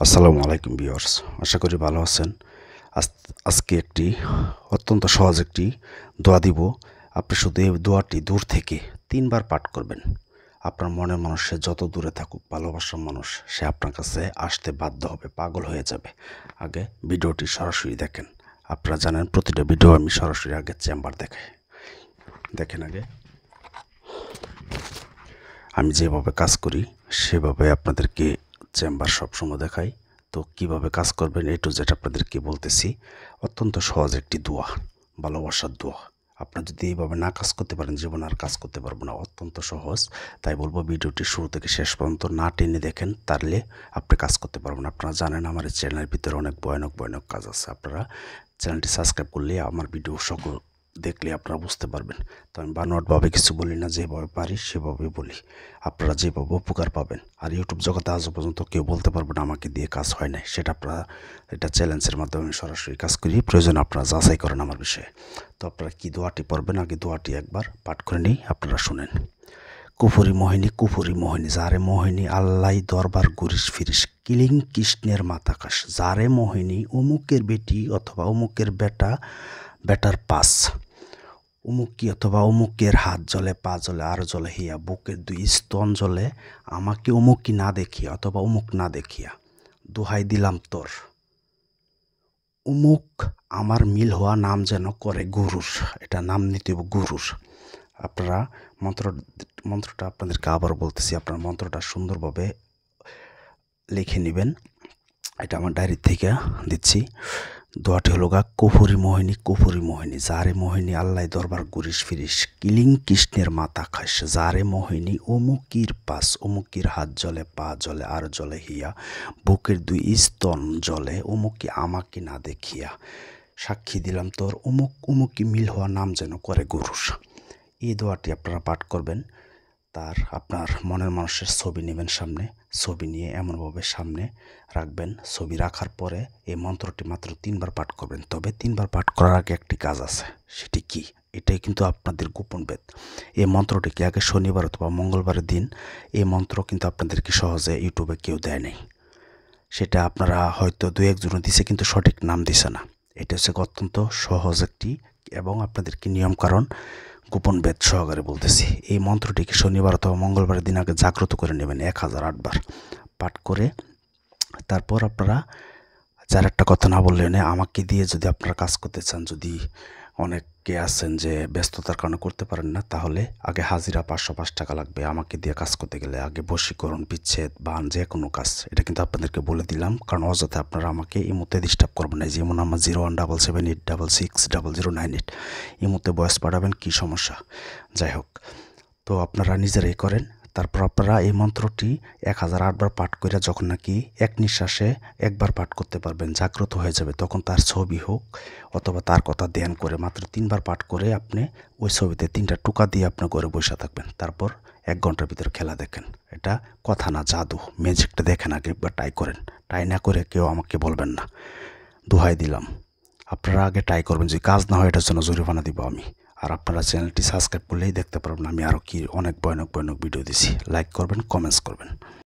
আসসালামু আলাইকুম ভিউয়ার্স, আশা করি ভালো আছেন। আজকে একটি অত্যন্ত সহজ একটি দোয়া দিব। আপনি শুধু এই দোয়াটি দূর থেকে 3 বার পাঠ করবেন। আপনার মনের মানুষ সে যত দূরে থাকুক, ভালোবাসার মানুষ সে আপনার কাছে আসতে বাধ্য হবে, পাগল হয়ে যাবে। আগে ভিডিওটি সরাসরি দেখেন। আপনারা জানেন প্রতিটা ভিডিও আমি সরাসরি আগে চেম্বার দেখাই। দেখেন আগে আমি যেভাবে কাজ করি সেভাবে আপনাদেরকে চেম্বার সবসময় দেখাই। তো কিভাবে কাজ করবেন টু জেড আপনাদেরকে বলতেছি। অত্যন্ত সহজ একটি দোয়া, ভালোবাসার দোয়া। আপনারা যদি এইভাবে না কাজ করতে পারেন জীবনে আর কাজ করতে পারবো না। অত্যন্ত সহজ, তাই বলবো ভিডিওটি শুরু থেকে শেষ পর্যন্ত না টেনে দেখেন, তাহলে আপনি কাজ করতে পারবেন। আপনারা জানেন আমার এই চ্যানেলের ভিতরে অনেক ভয়ানক কাজ আছে। আপনারা চ্যানেলটি সাবস্ক্রাইব করলে আমার ভিডিও সকল দেখলে আপনারা বুঝতে পারবেন। তো আমি বানোয়াটভাবে কিছু বলি না, যেভাবে পারি সেভাবে বলি। আপনারা যেভাবে উপকার পাবেন। আর ইউটিউব জগতে আজও পর্যন্ত কেউ বলতে পারবে না আমাকে দিয়ে কাজ হয় নাই। সেটা আপনারা এটা চ্যালেঞ্জের মাধ্যমে আমি সরাসরি কাজ করি। প্রয়োজন আপনারা যাচাই করেন আমার বিষয়ে। তো আপনারা কি দোয়াটি পড়বেন, আগে দোয়াটি একবার পাঠ করে নিই, আপনারা শুনেন। কুফুরি মোহিনী যারে মোহিনী আল্লাই দরবার গুরিস ফিরিস কিলিং কৃষ্ণের মাতাকাশ যারে মোহিনী অমুকের বেটি অথবা অমুকের বেটার পাস উমুকি অথবা অমুকের হাত জলে পা জলে আর জলে হিয়া বুকের 2 স্তন জলে আমাকে অমুকি না দেখিয়া অথবা অমুক না দেখিয়া দোহাই দিলাম তোর উমুক আমার মিল হওয়া নাম যেন করে গুরুর। এটা নাম নিতে হবে গুরুর। আপনারা মন্ত্রটা আপনাদেরকে আবার বলতেছি, আপনার মন্ত্রটা সুন্দরভাবে লিখে নেবেন। এটা আমার ডায়েরি থেকে দিচ্ছি। দোয়াটি হলো কুফুরি মোহিনী যারে মোহিনী আল্লাহ দরবার গুরিস ফিরিস কিলিং কৃষ্ণের মাথা খাস যারে মোহিনী অমুকির পাস অমুকির হাত জলে পা জলে আর জলে হিয়া বুকের 2 স্তন জলে অমুকি আমাকে না দেখিয়া সাক্ষী দিলাম তোর অমুকি মিল হওয়া নাম যেন করে গুরুস। এই দোয়াটি আপনারা পাঠ করবেন। তার আপনার মনের মানুষের ছবি নেবেন সামনে, ছবি নিয়ে এমনভাবে সামনে রাখবেন। ছবি রাখার পরে এই মন্ত্রটি মাত্র 3 বার পাঠ করবেন। তবে 3 বার পাঠ করার আগে একটি কাজ আছে, সেটি কি? এটাই কিন্তু আপনাদের গোপন বেদ। এই মন্ত্রটিকে আগে শনিবার অথবা মঙ্গলবারের দিন, এই মন্ত্র কিন্তু আপনাদেরকে সহজে ইউটিউবে কেউ দেয় নাই। সেটা আপনারা হয়তো 2-1 জন দিছে, কিন্তু সঠিক নাম দিছে না। এটা হচ্ছে অত্যন্ত সহজ একটি এবং আপনাদেরকে নিয়ম কারণ গোপন বেদ সহকারে বলতেছি। এই মন্ত্রটিকে শনিবার অথবা মঙ্গলবারের দিন আগে জাগ্রত করে নেবেন 1008 বার পাঠ করে। তারপর আপনারা যার একটা কথা না বললে না, আমাকে দিয়ে যদি আপনারা কাজ করতে চান, যদি অনেকে আছেন যে ব্যস্ততার কারণে করতে পারেন না, তাহলে আগে হাজিরা 505 টাকা লাগবে। আমাকে দিয়ে কাজ করতে গেলে আগে বশীকরণ, বিচ্ছেদ, বান, যে কোনো কাজ। এটা কিন্তু আপনাদেরকে বলে দিলাম, কারণ অযথা আপনারা আমাকে এই মুহূর্তে ডিস্টার্ব করবেন না। যেমন আমার 0177866098 এই মুহূর্তে বয়স পাঠাবেন, কী সমস্যা? যাই হোক, তো আপনারা নিজেরাই করেন। তারপর আপনারা এই মন্ত্রটি 1008 বার পাঠ করে যখন নাকি এক নিঃশ্বাসে 1 বার পাঠ করতে পারবেন, জাগ্রত হয়ে যাবে, তখন তার ছবি হোক অথবা তার কথা ধ্যান করে মাত্র 3 বার পাঠ করে আপনি ওই ছবিতে 3টা টোকা দিয়ে আপনার ঘরে বসে থাকবেন। তারপর 1 ঘন্টার ভিতরে খেলা দেখেন। এটা কথা না, জাদু, ম্যাজিকটা দেখেন আগে একবার ট্রাই করেন। ট্রাই না করে কেউ আমাকে বলবেন না, দোহাই দিলাম। আপনারা আগে ট্রাই করবেন, যদি কাজ না হয় এটার জন্য জরিমানা দিব আমি। আর আপনারা চ্যানেলটি সাবস্ক্রাইব করলেই দেখতে পারবেন আমি আরও কি অনেক ভয়ানক ভিডিও দিছি। লাইক করবেন, কমেন্টস করবেন।